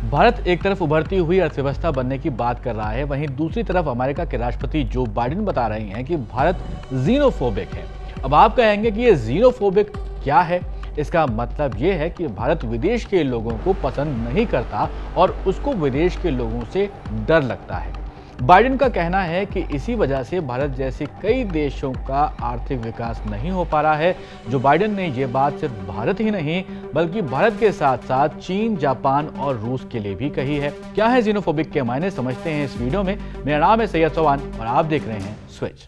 भारत एक तरफ उभरती हुई अर्थव्यवस्था बनने की बात कर रहा है, वहीं दूसरी तरफ अमेरिका के राष्ट्रपति जो बाइडेन बता रहे हैं कि भारत ज़ीनोफोबिक है। अब आप कहेंगे कि ये ज़ीनोफोबिक क्या है? इसका मतलब ये है कि भारत विदेश के लोगों को पसंद नहीं करता और उसको विदेश के लोगों से डर लगता है। बाइडेन का कहना है कि इसी वजह से भारत जैसे कई देशों का आर्थिक विकास नहीं हो पा रहा है। जो बाइडेन ने ये बात सिर्फ भारत ही नहीं बल्कि भारत के साथ साथ चीन, जापान और रूस के लिए भी कही है। क्या है ज़ीनोफोबिक के मायने, समझते हैं इस वीडियो में। मेरा नाम है सैयद चौहान और आप देख रहे हैं स्विच।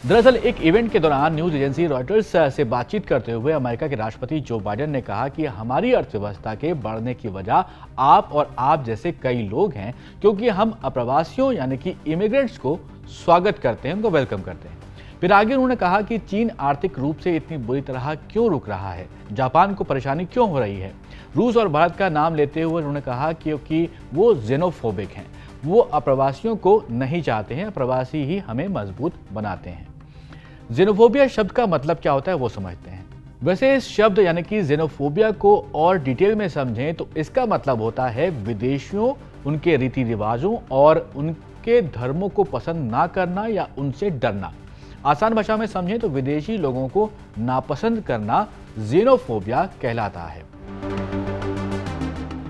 दरअसल एक इवेंट के दौरान न्यूज एजेंसी रॉयटर्स से बातचीत करते हुए अमेरिका के राष्ट्रपति जो बाइडेन ने कहा कि हमारी अर्थव्यवस्था के बढ़ने की वजह आप जैसे कई लोग हैं, क्योंकि हम अप्रवासियों यानी कि इमिग्रेंट्स को स्वागत करते हैं, उनको वेलकम करते हैं। फिर आगे उन्होंने कहा कि चीन आर्थिक रूप से इतनी बुरी तरह क्यों रुक रहा है, जापान को परेशानी क्यों हो रही है। रूस और भारत का नाम लेते हुए उन्होंने कहा क्योंकि वो ज़ेनोफोबिक हैं, वो अप्रवासियों को नहीं चाहते हैं, अप्रवासी ही हमें मजबूत बनाते हैं। ज़ेनोफोबिया शब्द का मतलब क्या होता है वो समझते हैं। वैसे इस शब्द यानी कि ज़ेनोफोबिया को और डिटेल में समझें तो इसका मतलब होता है विदेशियों, उनके रीति रिवाजों और उनके धर्मों को पसंद ना करना या उनसे डरना। आसान भाषा में समझें तो विदेशी लोगों को नापसंद करना ज़ेनोफोबिया कहलाता है।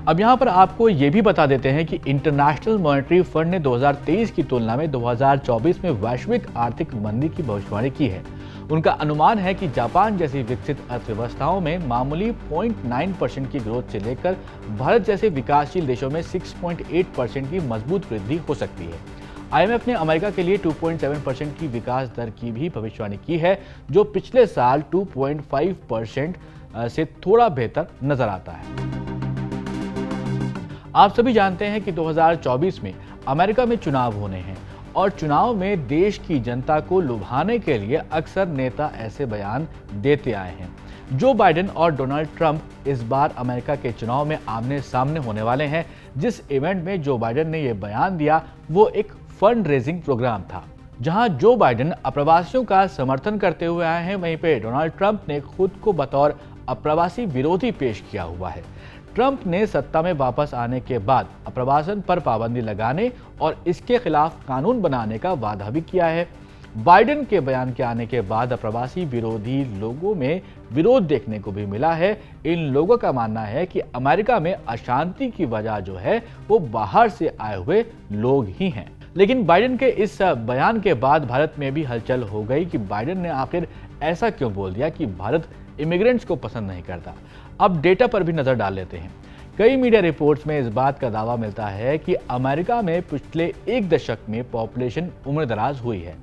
अब यहाँ पर आपको ये भी बता देते हैं कि इंटरनेशनल मॉनेटरी फंड ने 2023 की तुलना में 2024 में वैश्विक आर्थिक मंदी की भविष्यवाणी की है। उनका अनुमान है कि जापान जैसी विकसित अर्थव्यवस्थाओं में मामूली 0.9% की ग्रोथ से लेकर भारत जैसे विकासशील देशों में 6.8% की मजबूत वृद्धि हो सकती है। IMF ने अमेरिका के लिए 2.7% की विकास दर की भी भविष्यवाणी की है, जो पिछले साल 2.5% से थोड़ा बेहतर नजर आता है। आप सभी जानते हैं कि 2024 में अमेरिका में चुनाव होने हैं और चुनाव में देश की जनता को लुभाने के लिए अक्सर नेता ऐसे बयान देते आए हैं। जो बाइडेन और डोनाल्ड ट्रंप इस बार अमेरिका के चुनाव में आमने सामने होने वाले हैं। जिस इवेंट में जो बाइडेन ने यह बयान दिया वो एक फंड रेजिंग प्रोग्राम था, जहां जो बाइडेन अप्रवासियों का समर्थन करते हुए आए हैं, वहीं पे डोनाल्ड ट्रंप ने खुद को बतौर अप्रवासी विरोधी पेश किया हुआ है। ट्रंप ने सत्ता में वापस आने के बाद अप्रवासन पर पाबंदी लगाने और इसके खिलाफ कानून बनाने का वादा भी किया है। बाइडेन के बयान के आने के बाद अप्रवासी विरोधी लोगों में विरोध देखने को भी मिला है। इन लोगों का मानना है कि अमेरिका में अशांति की वजह जो है वो बाहर से आए हुए लोग ही हैं। लेकिन बाइडेन के इस बयान के बाद भारत में भी हलचल हो गई कि बाइडेन ने आखिर ऐसा क्यों बोल दिया कि भारत इमिग्रेंट्स को पसंद नहीं करता। अब डेटा पर भी नजर डाल लेते हैं। कई मीडिया रिपोर्ट्स में इस बात का दावा मिलता है कि अमेरिका में पिछले एक दशक में पॉपुलेशन उम्रदराज हुई है।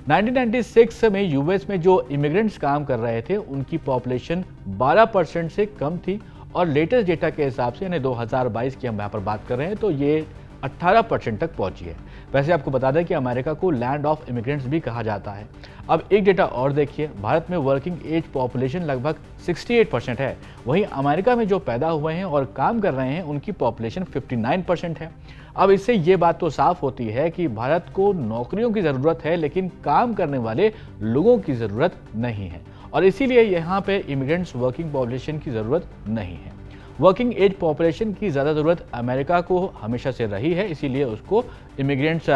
1996 में यूएस में जो इमिग्रेंट्स काम कर रहे थे उनकी पॉपुलेशन 12% से कम थी और लेटेस्ट डेटा के हिसाब से यानी 2022 की हम यहाँ पर बात कर रहे हैं तो ये 18% तक पहुंची है। वैसे आपको बता दें कि अमेरिका को लैंड ऑफ इमिग्रेंट्स भी कहा जाता है। अब एक डेटा और देखिए, भारत में वर्किंग एज पॉपुलेशन लगभग 68% है, वहीं अमेरिका में जो पैदा हुए हैं और काम कर रहे हैं उनकी पॉपुलेशन 59% है। अब इससे ये बात तो साफ होती है कि भारत को नौकरियों की ज़रूरत है लेकिन काम करने वाले लोगों की ज़रूरत नहीं है और इसीलिए यहाँ पे इमिग्रेंट्स वर्किंग पॉपुलेशन की ज़रूरत नहीं है। वर्किंग एज पॉपुलेशन की ज़्यादा ज़रूरत अमेरिका को हमेशा से रही है, इसीलिए उसको इमिग्रेंट्स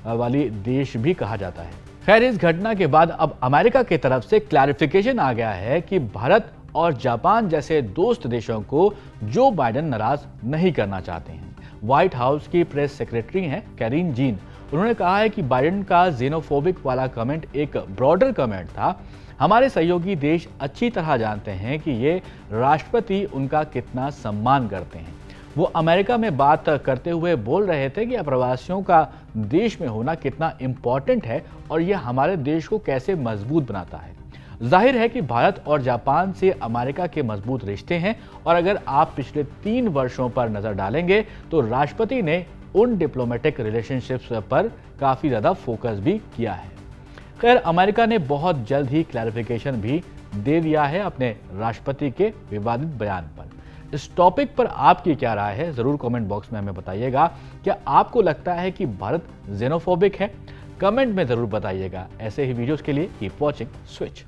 वाली देश भी कहा जाता है। खैर, इस घटना के बाद अब अमेरिका की तरफ से क्लैरिफिकेशन आ गया है कि भारत और जापान जैसे दोस्त देशों को जो बाइडेन नाराज नहीं करना चाहते हैं। व्हाइट हाउस की प्रेस सेक्रेटरी हैं कैरीन जीन, उन्होंने कहा है कि बाइडेन का ज़ेनोफोबिक वाला कमेंट एक ब्रॉडर कमेंट था। हमारे सहयोगी देश अच्छी तरह जानते हैं कि ये राष्ट्रपति उनका कितना सम्मान करते हैं। वो अमेरिका में बात करते हुए बोल रहे थे कि अप्रवासियों का देश में होना कितना इम्पोर्टेंट है और ये हमारे देश को कैसे मजबूत बनाता है। जाहिर है कि भारत और जापान से अमेरिका के मजबूत रिश्ते हैं और अगर आप पिछले 3 वर्षों पर नज़र डालेंगे तो राष्ट्रपति ने उन डिप्लोमेटिक रिलेशनशिप्स पर काफ़ी ज़्यादा फोकस भी किया है। खैर, अमेरिका ने बहुत जल्द ही क्लैरिफिकेशन भी दे दिया है अपने राष्ट्रपति के विवादित बयान पर। इस टॉपिक पर आपकी क्या राय है, जरूर कमेंट बॉक्स में हमें बताइएगा। क्या आपको लगता है कि भारत ज़ेनोफोबिक है? कमेंट में जरूर बताइएगा। ऐसे ही वीडियोस के लिए कीप वॉचिंग स्विच।